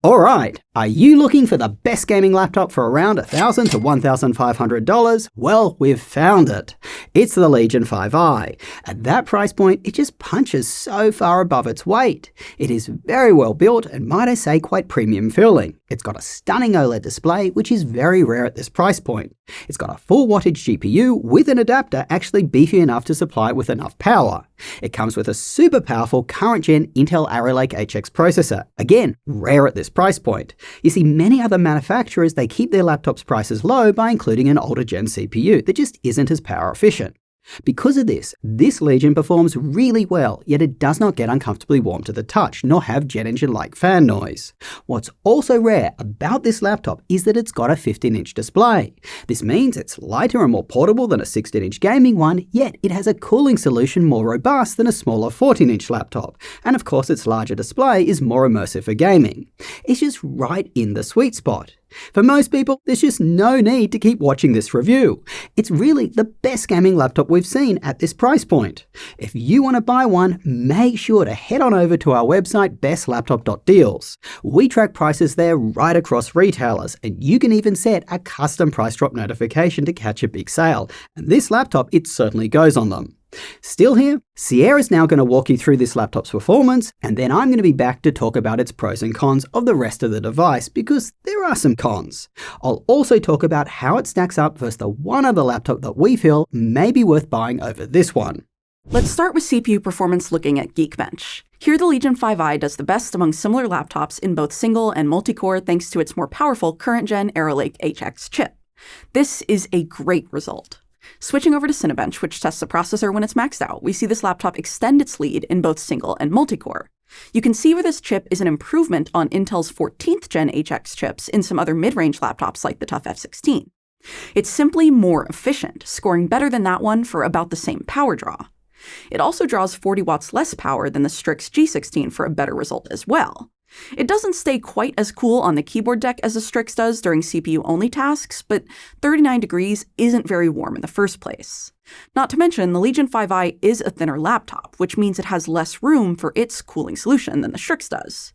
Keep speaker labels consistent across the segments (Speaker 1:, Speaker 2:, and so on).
Speaker 1: Alright, are you looking for the best gaming laptop for around $1,000 to $1,500? Well, we've found it. It's the Legion 5i. At that price point, it just punches so far above its weight. It is very well built and, might I say, quite premium feeling. It's got a stunning OLED display, which is very rare at this price point. It's got a full wattage GPU with an adapter actually beefy enough to supply it with enough power. It comes with a super powerful current-gen Intel Arrow Lake HX processor. Again, rare at this price point. You see, many other manufacturers, they keep their laptops' prices low by including an older gen CPU that just isn't as power efficient. Because of this Legion performs really well, yet it does not get uncomfortably warm to the touch, nor have jet engine-like fan noise. What's also rare about this laptop is that it's got a 15-inch display. This means it's lighter and more portable than a 16-inch gaming one, yet it has a cooling solution more robust than a smaller 14-inch laptop. And of course, its larger display is more immersive for gaming. It's just right in the sweet spot. For most people, there's just no need to keep watching this review. It's really the best gaming laptop we've seen at this price point. If you want to buy one, make sure to head on over to our website bestlaptop.deals. We track prices there right across retailers, and you can even set a custom price drop notification to catch a big sale. And this laptop, it certainly goes on them. Still here, Sierra's now going to walk you through this laptop's performance, and then I'm going to be back to talk about its pros and cons of the rest of the device, because there are some cons. I'll also talk about how it stacks up versus the one other laptop that we feel may be worth buying over this one.
Speaker 2: Let's start with CPU performance looking at Geekbench. Here the Legion 5i does the best among similar laptops in both single and multi-core thanks to its more powerful current-gen Arrow Lake HX chip. This is a great result. Switching over to Cinebench, which tests the processor when it's maxed out, we see this laptop extend its lead in both single and multi-core. You can see where this chip is an improvement on Intel's 14th gen HX chips in some other mid-range laptops like the TUF F16. It's simply more efficient, scoring better than that one for about the same power draw. It also draws 40 watts less power than the Strix G16 for a better result as well. It doesn't stay quite as cool on the keyboard deck as the Strix does during CPU-only tasks, but 39 degrees isn't very warm in the first place. Not to mention, the Legion 5i is a thinner laptop, which means it has less room for its cooling solution than the Strix does.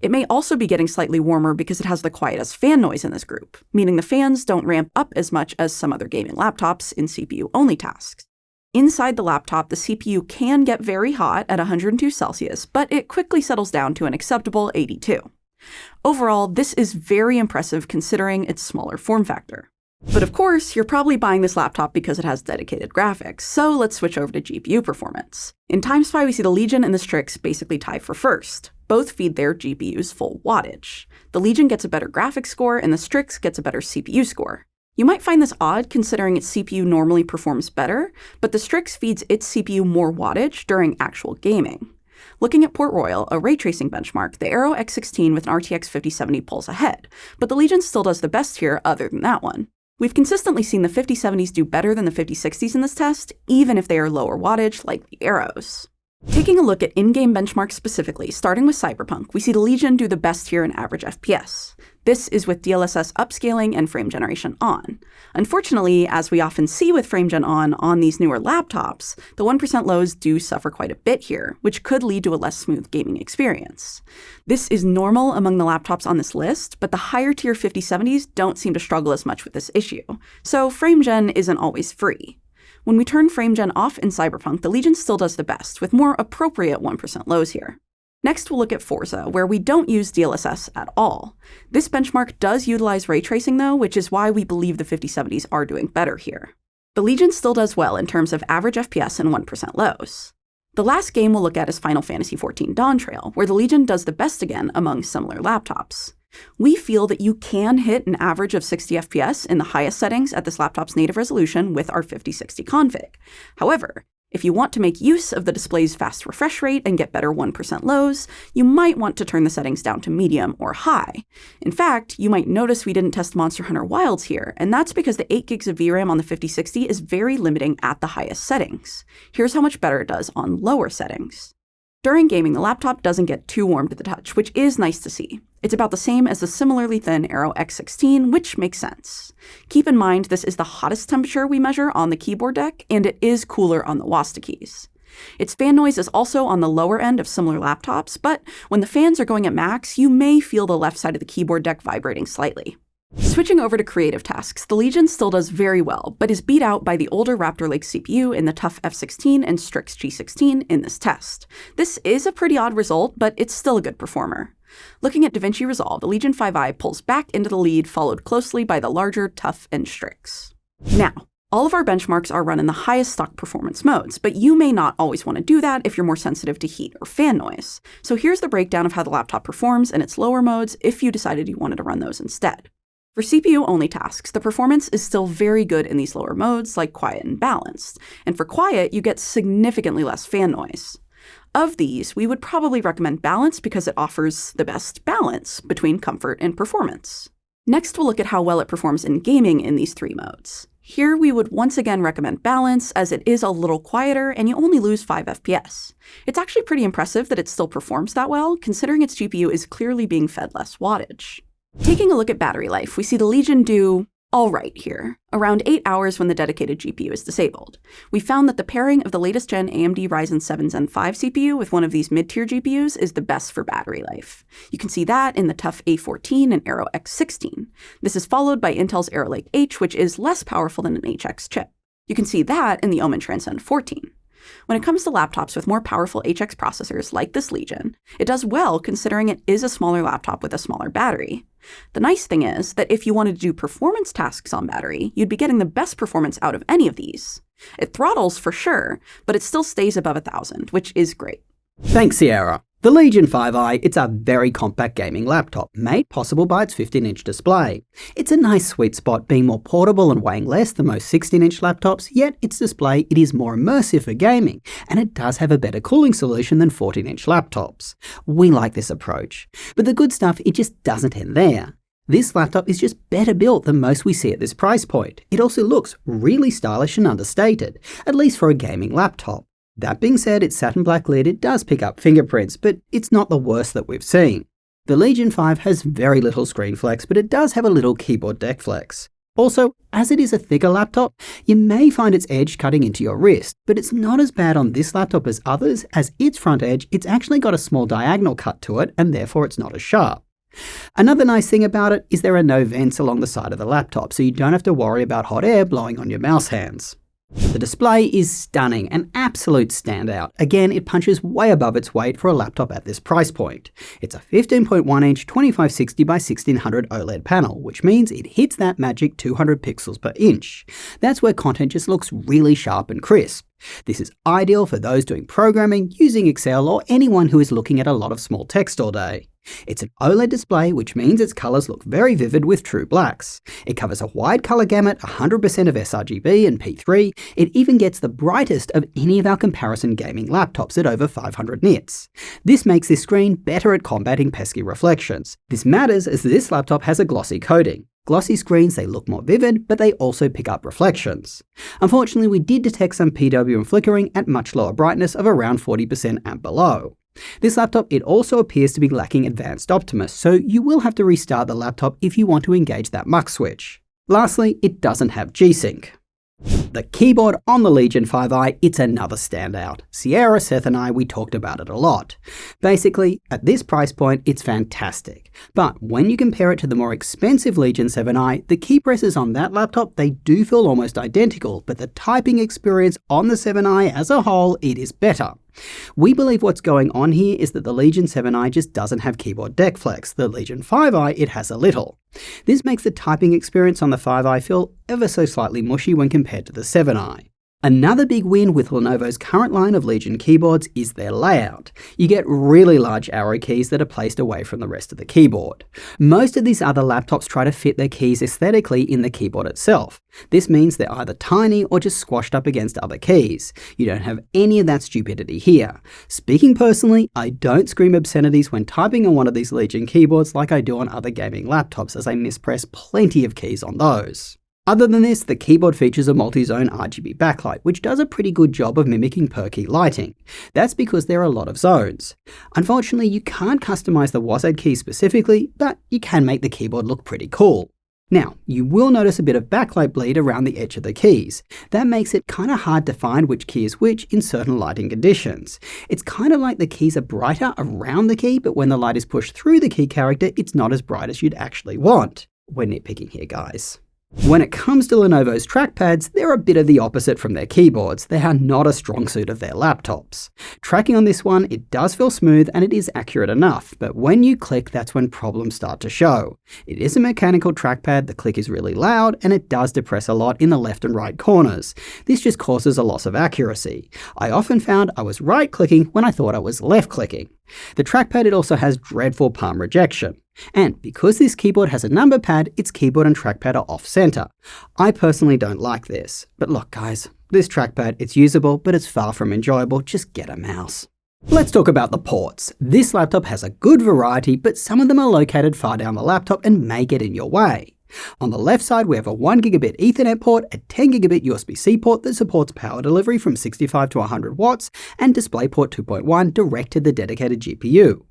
Speaker 2: It may also be getting slightly warmer because it has the quietest fan noise in this group, meaning the fans don't ramp up as much as some other gaming laptops in CPU-only tasks. Inside the laptop, the CPU can get very hot at 102 Celsius, but it quickly settles down to an acceptable 82. Overall, this is very impressive considering its smaller form factor. But of course, you're probably buying this laptop because it has dedicated graphics, so let's switch over to GPU performance. In TimeSpy, we see the Legion and the Strix basically tie for first. Both feed their GPU's full wattage. The Legion gets a better graphics score, and the Strix gets a better CPU score. You might find this odd considering its CPU normally performs better, but the Strix feeds its CPU more wattage during actual gaming. Looking at Port Royal, a ray tracing benchmark, the Aero X16 with an RTX 5070 pulls ahead, but the Legion still does the best here other than that one. We've consistently seen the 5070s do better than the 5060s in this test, even if they are lower wattage like the Aeros. Taking a look at in-game benchmarks specifically, starting with Cyberpunk, we see the Legion do the best here in average FPS. This is with DLSS upscaling and frame generation on. Unfortunately, as we often see with frame gen on these newer laptops, the 1% lows do suffer quite a bit here, which could lead to a less smooth gaming experience. This is normal among the laptops on this list, but the higher tier 5070s don't seem to struggle as much with this issue, so frame gen isn't always free. When we turn frame gen off in Cyberpunk, the Legion still does the best, with more appropriate 1% lows here. Next, we'll look at Forza, where we don't use DLSS at all. This benchmark does utilize ray tracing though, which is why we believe the 5070s are doing better here. The Legion still does well in terms of average FPS and 1% lows. The last game we'll look at is Final Fantasy XIV Dawntrail, where the Legion does the best again among similar laptops. We feel that you can hit an average of 60 FPS in the highest settings at this laptop's native resolution with our 5060 config. However, if you want to make use of the display's fast refresh rate and get better 1% lows, you might want to turn the settings down to medium or high. In fact, you might notice we didn't test Monster Hunter Wilds here, and that's because the 8 gigs of VRAM on the 5060 is very limiting at the highest settings. Here's how much better it does on lower settings. During gaming, the laptop doesn't get too warm to the touch, which is nice to see. It's about the same as the similarly thin Aero X16, which makes sense. Keep in mind, this is the hottest temperature we measure on the keyboard deck, and it is cooler on the WASD keys. Its fan noise is also on the lower end of similar laptops, but when the fans are going at max, you may feel the left side of the keyboard deck vibrating slightly. Switching over to creative tasks, the Legion still does very well, but is beat out by the older Raptor Lake CPU in the TUF F16 and Strix G16 in this test. This is a pretty odd result, but it's still a good performer. Looking at DaVinci Resolve, the Legion 5i pulls back into the lead, followed closely by the larger TUF and Strix. Now, all of our benchmarks are run in the highest stock performance modes, but you may not always want to do that if you're more sensitive to heat or fan noise. So here's the breakdown of how the laptop performs in its lower modes if you decided you wanted to run those instead. For CPU-only tasks, the performance is still very good in these lower modes, like quiet and balanced. And for quiet, you get significantly less fan noise. Of these, we would probably recommend balance because it offers the best balance between comfort and performance. Next, we'll look at how well it performs in gaming in these three modes. Here, we would once again recommend balance, as it is a little quieter and you only lose 5 FPS. It's actually pretty impressive that it still performs that well, considering its GPU is clearly being fed less wattage. Taking a look at battery life, we see the Legion do all right here, around 8 hours when the dedicated GPU is disabled. We found that the pairing of the latest gen AMD Ryzen 7 Zen 5 CPU with one of these mid-tier GPUs is the best for battery life. You can see that in the TUF A14 and Aero X16. This is followed by Intel's Arrow Lake H, which is less powerful than an HX chip. You can see that in the Omen Transcend 14. When it comes to laptops with more powerful HX processors like this Legion, it does well considering it is a smaller laptop with a smaller battery. The nice thing is that if you wanted to do performance tasks on battery, you'd be getting the best performance out of any of these. It throttles for sure, but it still stays above 1,000, which is great.
Speaker 1: Thanks, Sierra. The Legion 5i, it's a very compact gaming laptop, made possible by its 15-inch display. It's a nice sweet spot, being more portable and weighing less than most 16-inch laptops, yet its display it is more immersive for gaming, and it does have a better cooling solution than 14-inch laptops. We like this approach. But the good stuff, it just doesn't end there. This laptop is just better built than most we see at this price point. It also looks really stylish and understated, at least for a gaming laptop. That being said, its satin black lid it does pick up fingerprints, but it's not the worst that we've seen. The Legion 5 has very little screen flex, but it does have a little keyboard deck flex. Also, as it is a thicker laptop, you may find its edge cutting into your wrist, but it's not as bad on this laptop as others, as its front edge it's actually got a small diagonal cut to it, and therefore it's not as sharp. Another nice thing about it is there are no vents along the side of the laptop, so you don't have to worry about hot air blowing on your mouse hands. The display is stunning, an absolute standout. Again, it punches way above its weight for a laptop at this price point. It's a 15.1-inch 2560 by 1600 OLED panel, which means it hits that magic 200 pixels per inch. That's where content just looks really sharp and crisp. This is ideal for those doing programming, using Excel, or anyone who is looking at a lot of small text all day. It's an OLED display, which means its colors look very vivid with true blacks. It covers a wide color gamut, 100% of sRGB and P3. It even gets the brightest of any of our comparison gaming laptops at over 500 nits. This makes this screen better at combating pesky reflections. This matters as this laptop has a glossy coating. Glossy screens, they look more vivid, but they also pick up reflections. Unfortunately, we did detect some PW and flickering at much lower brightness of around 40% and below. This laptop, it also appears to be lacking Advanced Optimus, so you will have to restart the laptop if you want to engage that mux switch. Lastly, it doesn't have G-Sync. The keyboard on the Legion 5i, it's another standout. Sierra, Seth and I, we talked about it a lot. Basically, at this price point, it's fantastic. But when you compare it to the more expensive Legion 7i, the key presses on that laptop, they do feel almost identical, but the typing experience on the 7i as a whole, it is better. We believe what's going on here is that the Legion 7i just doesn't have keyboard deck flex. The Legion 5i, it has a little. This makes the typing experience on the 5i feel ever so slightly mushy when compared to the 7i. Another big win with Lenovo's current line of Legion keyboards is their layout. You get really large arrow keys that are placed away from the rest of the keyboard. Most of these other laptops try to fit their keys aesthetically in the keyboard itself. This means they're either tiny or just squashed up against other keys. You don't have any of that stupidity here. Speaking personally, I don't scream obscenities when typing on one of these Legion keyboards like I do on other gaming laptops, as I mispress plenty of keys on those. Other than this, the keyboard features a multi-zone RGB backlight, which does a pretty good job of mimicking perky lighting. That's because there are a lot of zones. Unfortunately, you can't customize the WASD key specifically, but you can make the keyboard look pretty cool. Now, you will notice a bit of backlight bleed around the edge of the keys. That makes it kind of hard to find which key is which in certain lighting conditions. It's kind of like the keys are brighter around the key, but when the light is pushed through the key character, it's not as bright as you'd actually want. We're nitpicking here, guys. When it comes to Lenovo's trackpads, they're a bit of the opposite from their keyboards. They are not a strong suit of their laptops. Tracking on this one, it does feel smooth and it is accurate enough, but when you click, that's when problems start to show. It is a mechanical trackpad, the click is really loud, and it does depress a lot in the left and right corners. This just causes a loss of accuracy. I often found I was right-clicking when I thought I was left-clicking. The trackpad, it also has dreadful palm rejection. And because this keyboard has a number pad, its keyboard and trackpad are off-center. I personally don't like this. But look guys, this trackpad, it's usable, but it's far from enjoyable. Just get a mouse. Let's talk about the ports. This laptop has a good variety, but some of them are located far down the laptop and may get in your way. On the left side, we have a 1GB Ethernet port, a 10GB USB-C port that supports power delivery from 65 to 100 watts, and DisplayPort 2.1 direct to the dedicated GPU.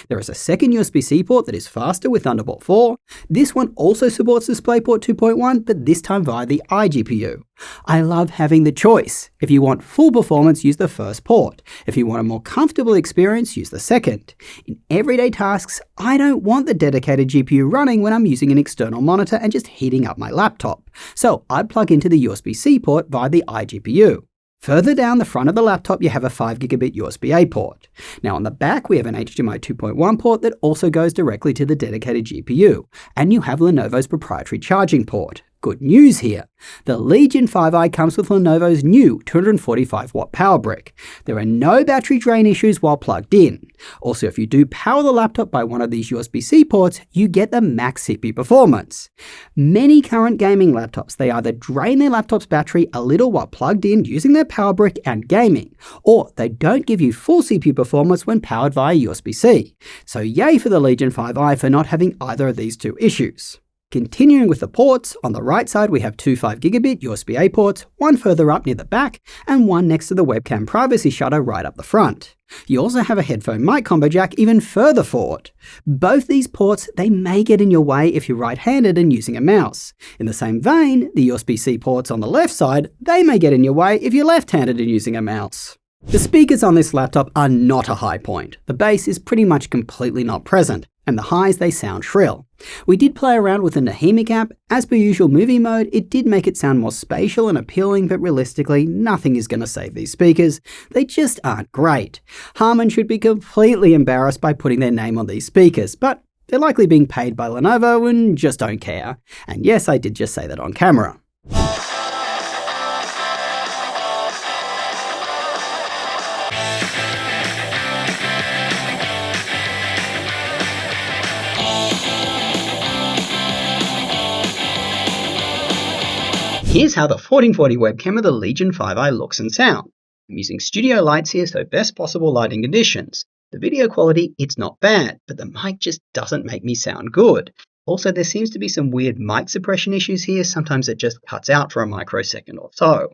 Speaker 1: There is a second USB-C port that is faster with Thunderbolt 4. This one also supports DisplayPort 2.1, but this time via the iGPU. I love having the choice. If you want full performance, use the first port. If you want a more comfortable experience, use the second. In everyday tasks, I don't want the dedicated GPU running when I'm using an external monitor and just heating up my laptop. So I'd plug into the USB-C port via the iGPU. Further down the front of the laptop, you have a 5GB USB-A port. Now on the back, we have an HDMI 2.1 port that also goes directly to the dedicated GPU. And you have Lenovo's proprietary charging port. Good news here. The Legion 5i comes with Lenovo's new 245-watt power brick. There are no battery drain issues while plugged in. Also, if you do power the laptop by one of these USB-C ports, you get the max CPU performance. Many current gaming laptops, they either drain their laptop's battery a little while plugged in using their power brick and gaming, or they don't give you full CPU performance when powered via USB-C. So yay for the Legion 5i for not having either of these two issues. Continuing with the ports, on the right side we have two 5GB USB-A ports, one further up near the back, and one next to the webcam privacy shutter right up the front. You also have a headphone mic combo jack even further forward. Both these ports, they may get in your way if you're right-handed and using a mouse. In the same vein, the USB-C ports on the left side, they may get in your way if you're left-handed and using a mouse. The speakers on this laptop are not a high point. The bass is pretty much completely not present, and the highs, they sound shrill. We did play around with the Nahimic app. As per usual movie mode, it did make it sound more spatial and appealing, but realistically, nothing is going to save these speakers. They just aren't great. Harman should be completely embarrassed by putting their name on these speakers, but they're likely being paid by Lenovo and just don't care. And yes, I did just say that on camera. Here's how the 1440 webcam of the Legion 5i looks and sounds. I'm using studio lights here, so best possible lighting conditions. The video quality, it's not bad, but the mic just doesn't make me sound good. Also, there seems to be some weird mic suppression issues here. Sometimes it just cuts out for a microsecond or so.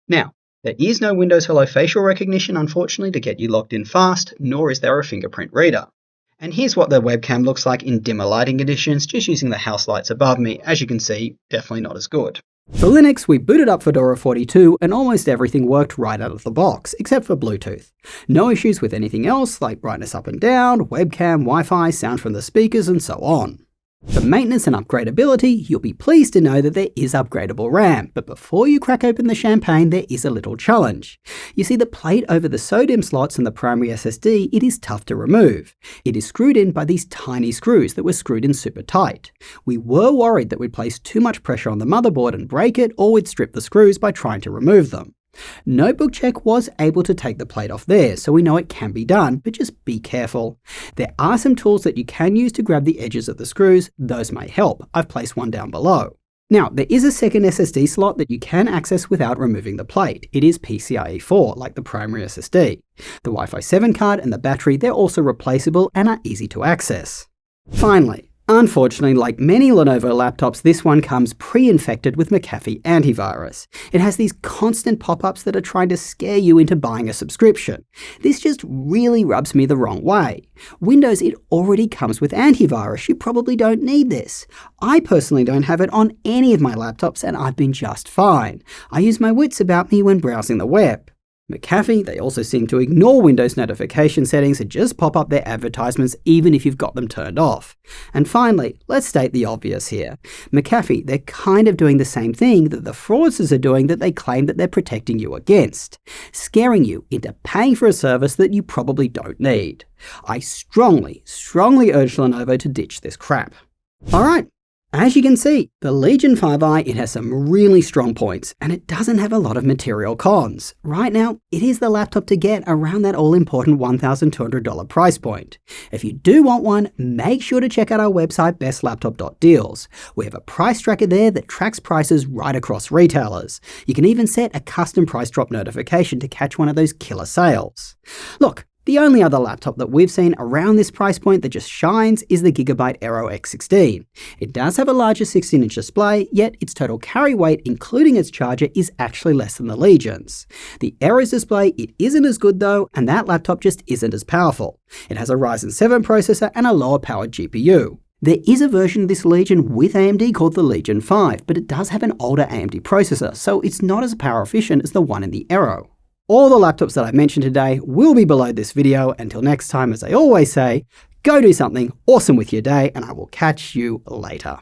Speaker 1: Now, there is no Windows Hello facial recognition, unfortunately, to get you logged in fast, nor is there a fingerprint reader. And here's what the webcam looks like in dimmer lighting conditions, just using the house lights above me. As you can see, definitely not as good. For Linux, we booted up Fedora 42 and almost everything worked right out of the box, except for Bluetooth. No issues with anything else, like brightness up and down, webcam, Wi-Fi, sound from the speakers, and so on. For maintenance and upgradeability, you'll be pleased to know that there is upgradable RAM, but before you crack open the champagne, there is a little challenge. You see the plate over the SODIMM slots and the primary SSD, it is tough to remove. It is screwed in by these tiny screws that were screwed in super tight. We were worried that we'd place too much pressure on the motherboard and break it, or we'd strip the screws by trying to remove them. Notebook Check was able to take the plate off there, so we know it can be done, but just be careful. There are some tools that you can use to grab the edges of the screws. Those may help. I've placed one down below. Now, there is a second SSD slot that you can access without removing the plate. It is PCIe 4, like the primary SSD. The Wi-Fi 7 card and the battery, they're also replaceable and are easy to access. Finally, Unfortunately, like many Lenovo laptops, this one comes pre-infected with McAfee antivirus. It has these constant pop-ups that are trying to scare you into buying a subscription. This just really rubs me the wrong way. Windows, it already comes with antivirus. You probably don't need this. I personally don't have it on any of my laptops and I've been just fine. I use my wits about me when browsing the web. McAfee, they also seem to ignore Windows notification settings and just pop up their advertisements even if you've got them turned off. And finally, let's state the obvious here. McAfee, they're kind of doing the same thing that the fraudsters are doing that they claim that they're protecting you against, scaring you into paying for a service that you probably don't need. I strongly urge Lenovo to ditch this crap. Alright. As you can see, the Legion 5i, it has some really strong points, and it doesn't have a lot of material cons. Right now, it is the laptop to get around that all-important $1,200 price point. If you do want one, make sure to check out our website bestlaptop.deals. We have a price tracker there that tracks prices right across retailers. You can even set a custom price drop notification to catch one of those killer sales. Look, the only other laptop that we've seen around this price point that just shines is the Gigabyte Aero X16. It does have a larger 16-inch display, yet its total carry weight, including its charger, is actually less than the Legion's. The Aero's display, it isn't as good though, and that laptop just isn't as powerful. It has a Ryzen 7 processor and a lower powered GPU. There is a version of this Legion with AMD called the Legion 5, but it does have an older AMD processor, so it's not as power efficient as the one in the Aero. All the laptops that I mentioned today will be below this video. Until next time, as I always say, go do something awesome with your day, and I will catch you later.